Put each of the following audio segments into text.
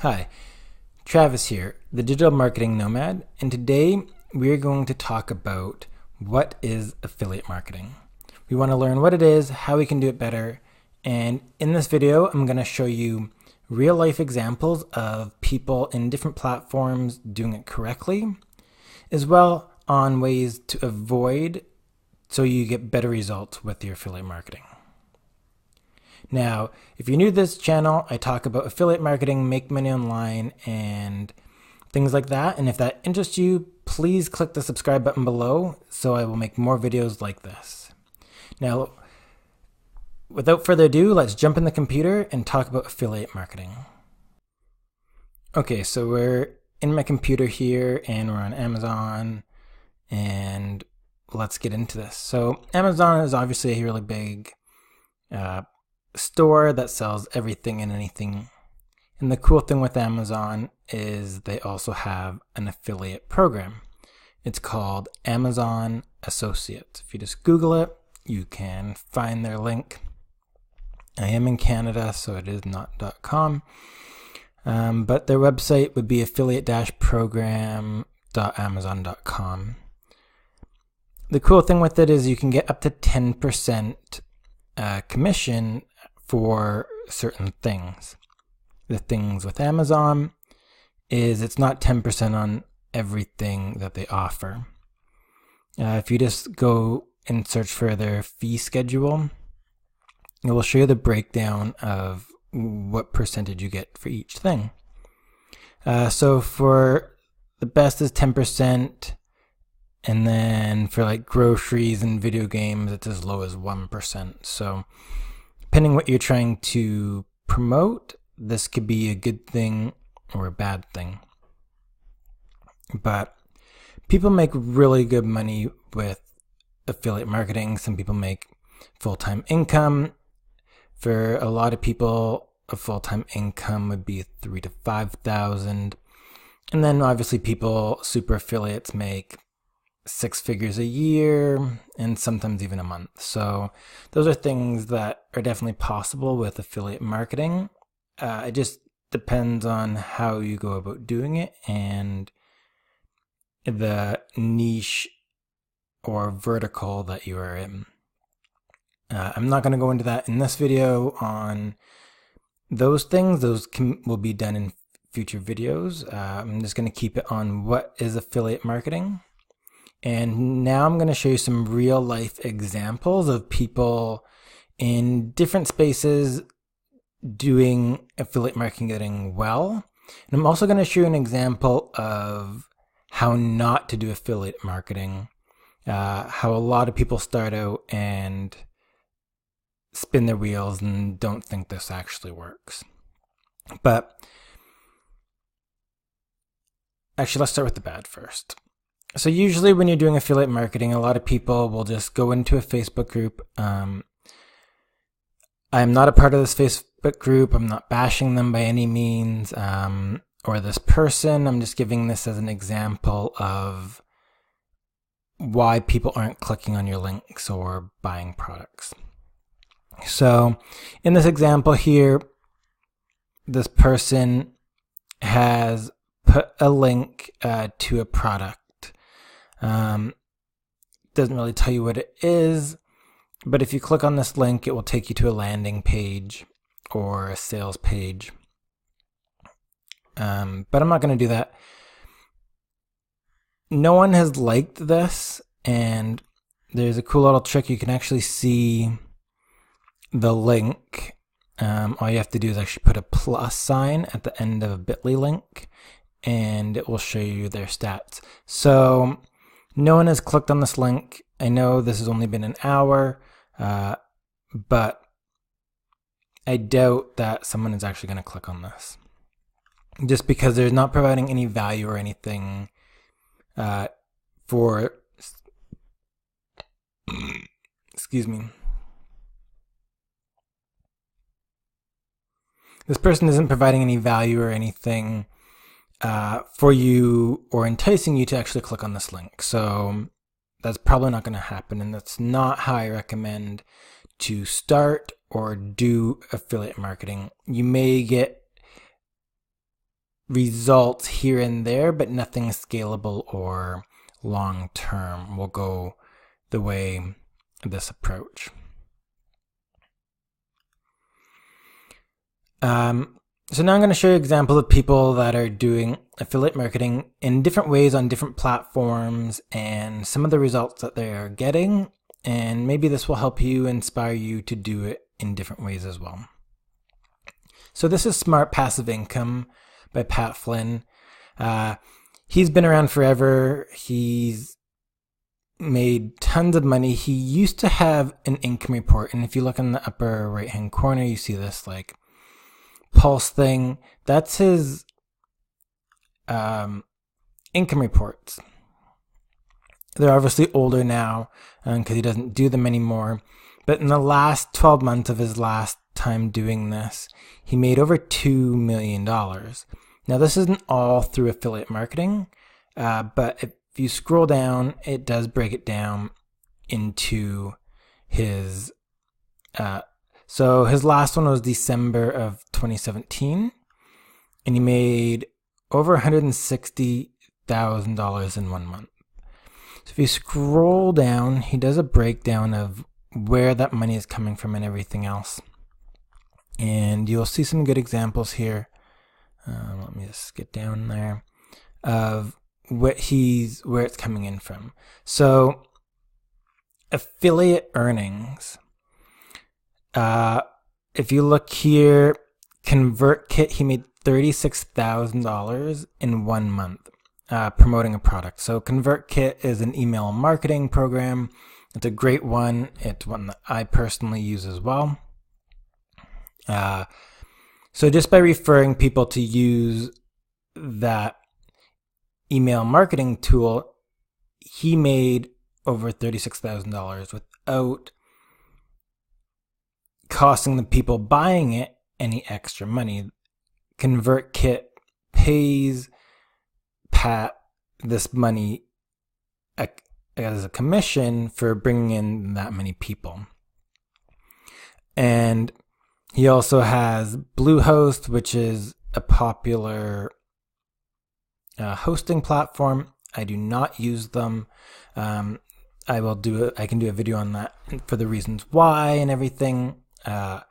Hi, Travis here, the digital marketing nomad, and today we're going to talk about what is affiliate marketing. We want to learn what it is, how we can do it better, and in this video I'm going to show you real life examples of people in different platforms doing it correctly, as well on ways to avoid so you get better results with your affiliate marketing. Now, if you're new to this channel, I talk about affiliate marketing, make money online, and things like that. And if that interests you, please click the subscribe button below so I will make more videos like this. Now, without further ado, let's jump in the computer and talk about affiliate marketing. Okay, so we're in my computer here and we're on Amazon, and let's get into this. So Amazon is obviously a really big store that sells everything and anything. And the cool thing with Amazon is they also have an affiliate program. It's called Amazon Associates. If you just Google it, you can find their link. I am in Canada, so it is not .com. But their website would be affiliate-program.amazon.com. The cool thing with it is you can get up to 10% commission for certain things. The things with Amazon is it's not 10% on everything that they offer. If you just go and search for their fee schedule, it will show you the breakdown of what percentage you get for each thing. So for the best is 10%, and then for like groceries and video games, it's as low as 1%. So depending what you're trying to promote, this could be a good thing or a bad thing. But people make really good money with affiliate marketing. Some people make full-time income. For a lot of people, a full-time income would be $3,000 to $5,000. And then obviously super affiliates make 6 figures a year and sometimes even a month. So those are things that are definitely possible with affiliate marketing. It just depends on how you go about doing it and the niche or vertical that you are in. I'm not going to go into that in this video on those things. Those will be done in future videos. I'm just going to keep it on what is affiliate marketing. And now I'm going to show you some real life examples of people in different spaces doing affiliate marketing well. And I'm also going to show you an example of how not to do affiliate marketing, how a lot of people start out and spin their wheels and don't think this actually works. But actually, let's start with the bad first. So usually when you're doing affiliate marketing, a lot of people will just go into a Facebook group. I'm not a part of this Facebook group. I'm not bashing them by any means, or this person. I'm just giving this as an example of why people aren't clicking on your links or buying products. So in this example here, this person has put a link to a product. Doesn't really tell you what it is, but if you click on this link, it will take you to a landing page or a sales page. But I'm not going to do that. No one has liked this, and there's a cool little trick. You can actually see the link. All you have to do is actually put a plus sign at the end of a bit.ly link, and it will show you their stats. So no one has clicked on this link. I know this has only been an hour, but I doubt that someone is actually going to click on this, just because they're not providing any value or anything for, excuse me. This person isn't providing any value or anything for you or enticing you to actually click on this link. So that's probably not going to happen, and that's not how I recommend to start or do affiliate marketing. You may get results here and there, but nothing scalable or long term will go the way of this approach. So now I'm going to show you examples of people that are doing affiliate marketing in different ways on different platforms and some of the results that they are getting. And maybe this will help you, inspire you to do it in different ways as well. So this is Smart Passive Income by Pat Flynn. He's been around forever. He's made tons of money. He used to have an income report. And if you look in the upper right-hand corner, you see this like pulse thing. That's his income reports. They're obviously older now because he doesn't do them anymore. But in the last 12 months of his last time doing this, he made over $2 million. Now, this isn't all through affiliate marketing, but if you scroll down, it does break it down into his... So his last one was December of 2017, and he made over $160,000 in 1 month. So if you scroll down, he does a breakdown of where that money is coming from and everything else. And you'll see some good examples here. Let me just get down there of where it's coming in from. So affiliate earnings. If you look here, ConvertKit, he made $36,000 in 1 month promoting a product. So ConvertKit is an email marketing program. It's a great one. It's one that I personally use as well. So just by referring people to use that email marketing tool, he made over $36,000 without costing the people buying it any extra money. ConvertKit pays Pat this money as a commission for bringing in that many people. And he also has Bluehost, which is a popular hosting platform. I do not use them. I can do a video on that for the reasons why and everything. But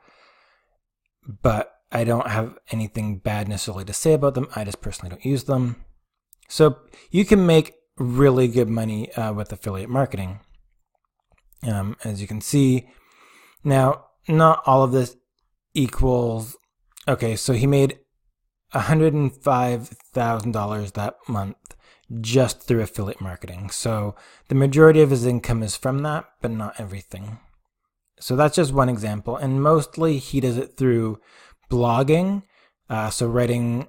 I don't have anything bad necessarily to say about them. I just personally don't use them. So you can make really good money with affiliate marketing. As you can see. Now, not all of this equals... Okay, so he made $105,000 that month just through affiliate marketing. So the majority of his income is from that, but not everything. So that's just one example. And mostly he does it through blogging. So writing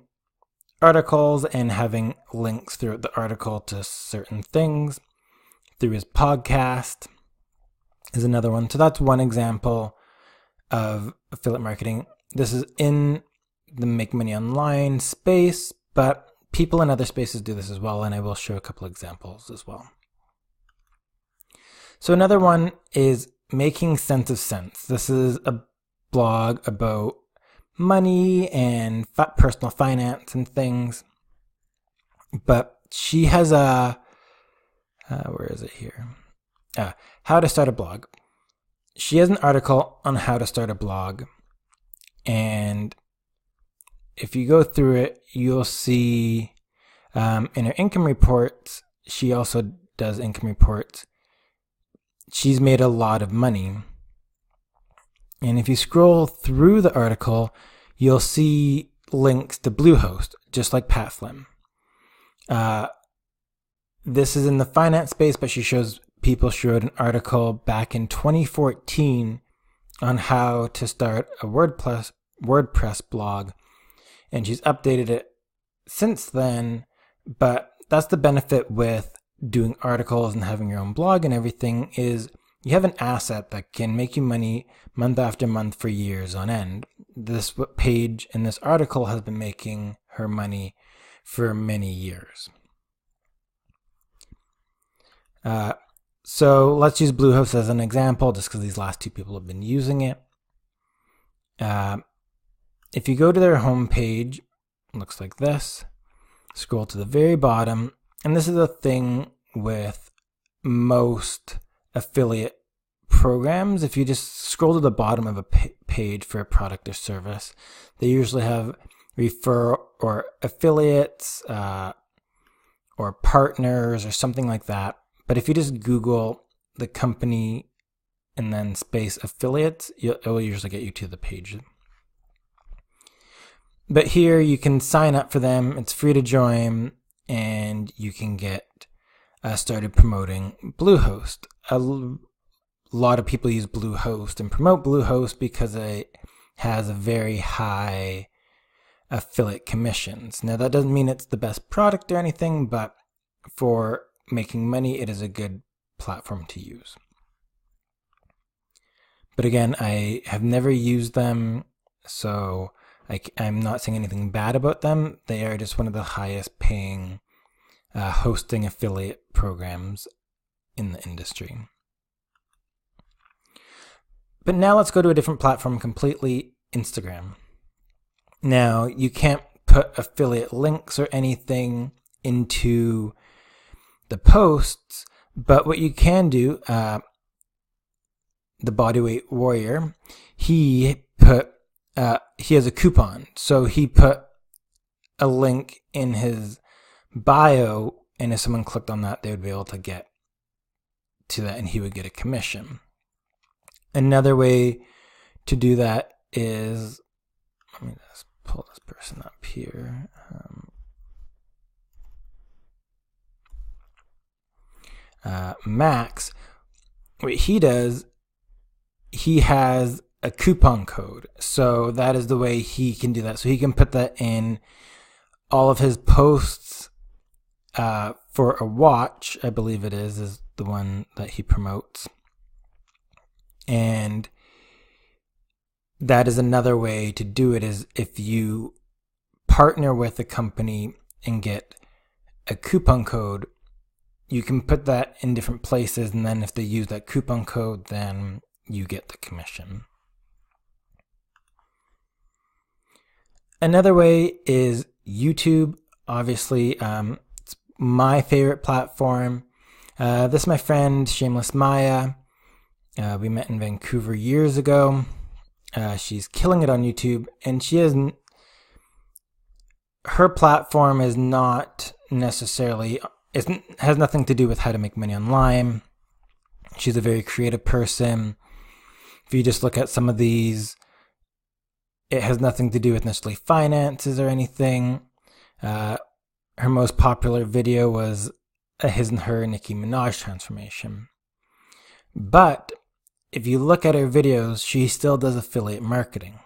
articles and having links throughout the article to certain things. Through his podcast is another one. So that's one example of affiliate marketing. This is in the Make Money Online space, but people in other spaces do this as well, and I will show a couple examples as well. So another one is Making Sense of Sense. This is a blog about money and personal finance and things. But she has a, where is it here? How to start a blog. She has an article on how to start a blog. And if you go through it, you'll see in her income reports, she also does income reports. She's made a lot of money. And if you scroll through the article, you'll see links to Bluehost, just like Pat Flynn. This is in the finance space, but she shows wrote an article back in 2014 on how to start a WordPress blog. And she's updated it since then, but that's the benefit with doing articles and having your own blog and everything is you have an asset that can make you money month after month for years on end. This page in this article has been making her money for many years. So let's use Bluehost as an example just because these last two people have been using it. If you go to their homepage, looks like this. Scroll to the very bottom, and this is the thing with most affiliate programs. If you just scroll to the bottom of a page for a product or service, they usually have refer or affiliates or partners or something like that. But if you just Google the company and then space affiliates, it will usually get you to the page. But here you can sign up for them. It's free to join, and you can get started promoting Bluehost. A lot of people use Bluehost and promote Bluehost because it has a very high affiliate commissions. Now, that doesn't mean it's the best product or anything, but for making money, it is a good platform to use. But again, I have never used them, so I'm not saying anything bad about them. They are just one of the highest paying hosting affiliate programs in the industry. But now let's go to a different platform completely, Instagram. Now, you can't put affiliate links or anything into the posts, but what you can do, the Bodyweight Warrior, he has a coupon. So he put a link in his bio, and if someone clicked on that, they would be able to get to that, and he would get a commission. Another way to do that is, let me just pull this person up here. Max, what he does, he has a coupon code. So that is the way he can do that. So he can put that in all of his posts for a watch, I believe it is the one that he promotes. And that is another way to do it, is if you partner with a company and get a coupon code, you can put that in different places, and then if they use that coupon code, then you get the commission. Another way is YouTube. Obviously, it's my favorite platform. This is my friend, Shameless Maya. We met in Vancouver years ago. She's killing it on YouTube, and her platform is not necessarily, has nothing to do with how to make money online. She's a very creative person. If you just look at some of these, it has nothing to do with necessarily finances or anything. Her most popular video was a his and her Nicki Minaj transformation. But if you look at her videos, she still does affiliate marketing.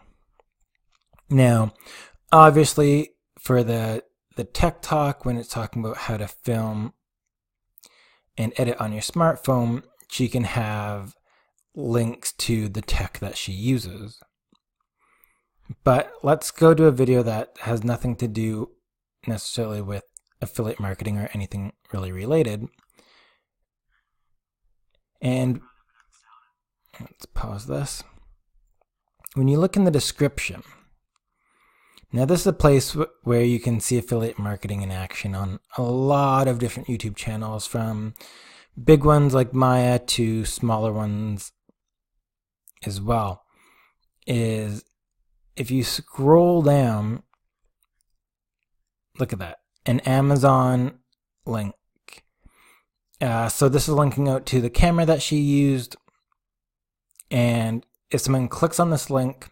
Now, obviously, for the tech talk, when it's talking about how to film and edit on your smartphone, she can have links to the tech that she uses. But let's go to a video that has nothing to do necessarily with affiliate marketing or anything really related. And let's pause this. When you look in the description, now this is a place where you can see affiliate marketing in action on a lot of different YouTube channels, from big ones like Maya to smaller ones as well. Is if you scroll down, look at that, an Amazon link. So this is linking out to the camera that she used. And if someone clicks on this link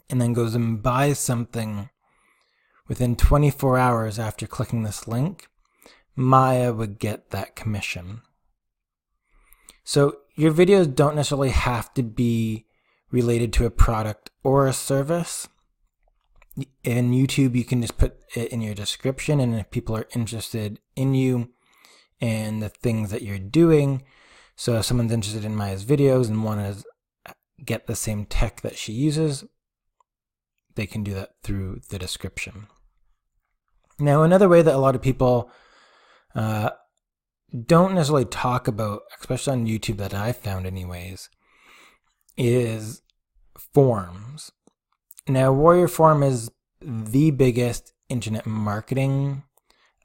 and then goes and buys something within 24 hours after clicking this link, Maya would get that commission. So your videos don't necessarily have to be related to a product or a service. In YouTube, you can just put it in your description, and if people are interested in you and the things that you're doing, so if someone's interested in Maya's videos and want to get the same tech that she uses, they can do that through the description. Now, another way that a lot of people don't necessarily talk about, especially on YouTube that I've found anyways, is forums. Now, Warrior Forum is the biggest internet marketing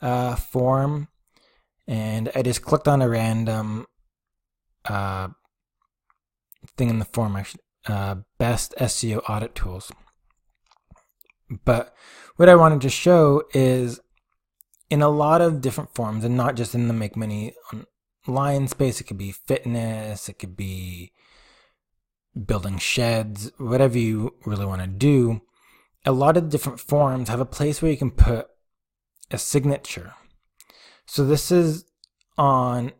forum, and I just clicked on a random thing in the forum, actually, best SEO audit tools. But what I wanted to show is in a lot of different forums, and not just in the make money online space, it could be fitness, it could be building sheds, whatever you really want to do. A lot of different forums have a place where you can put a signature. So this is on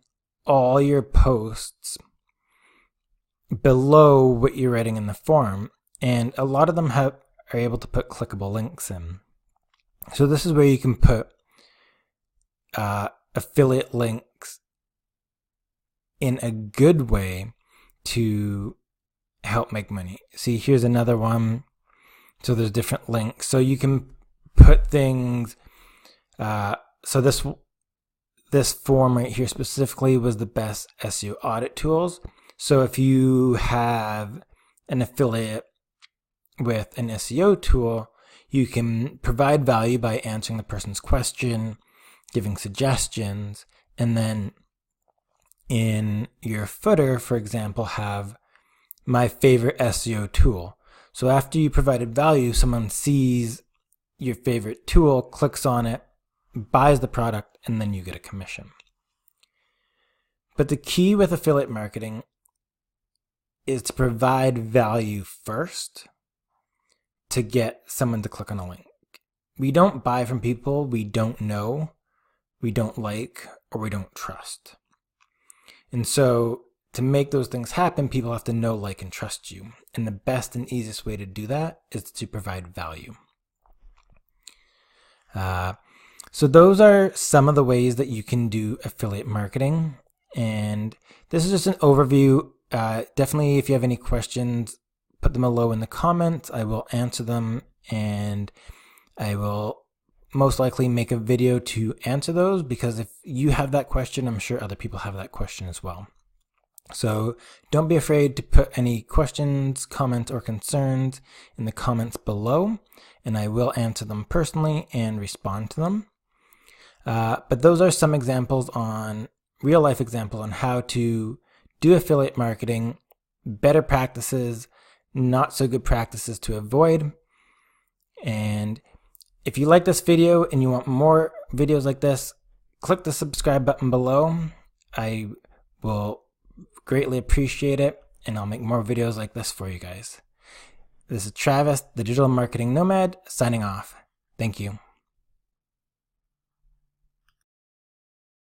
all your posts below what you're writing in the forum, and a lot of them are able to put clickable links in. So this is where you can put affiliate links in a good way to help make money. See, here's another one. So there's different links. So you can put things. So this form right here specifically was the best SEO audit tools. So if you have an affiliate with an SEO tool, you can provide value by answering the person's question, giving suggestions, and then in your footer, for example, have my favorite SEO tool. So after you provided value, someone sees your favorite tool, clicks on it, buys the product, and then you get a commission. But the key with affiliate marketing is to provide value first to get someone to click on a link. We don't buy from people we don't know, we don't like, or we don't trust. And so to make those things happen, people have to know, like, and trust you. And the best and easiest way to do that is to provide value. So those are some of the ways that you can do affiliate marketing. And this is just an overview. Definitely, if you have any questions, put them below in the comments. I will answer them, and I will most likely make a video to answer those, because if you have that question, I'm sure other people have that question as well. So don't be afraid to put any questions, comments, or concerns in the comments below, and I will answer them personally and respond to them. But those are some examples on real life examples on how to do affiliate marketing, better practices, not so good practices to avoid. And if you like this video and you want more videos like this, click the subscribe button below. I will greatly appreciate it, and I'll make more videos like this for you guys. This is Travis, the Digital Marketing Nomad, signing off. Thank you.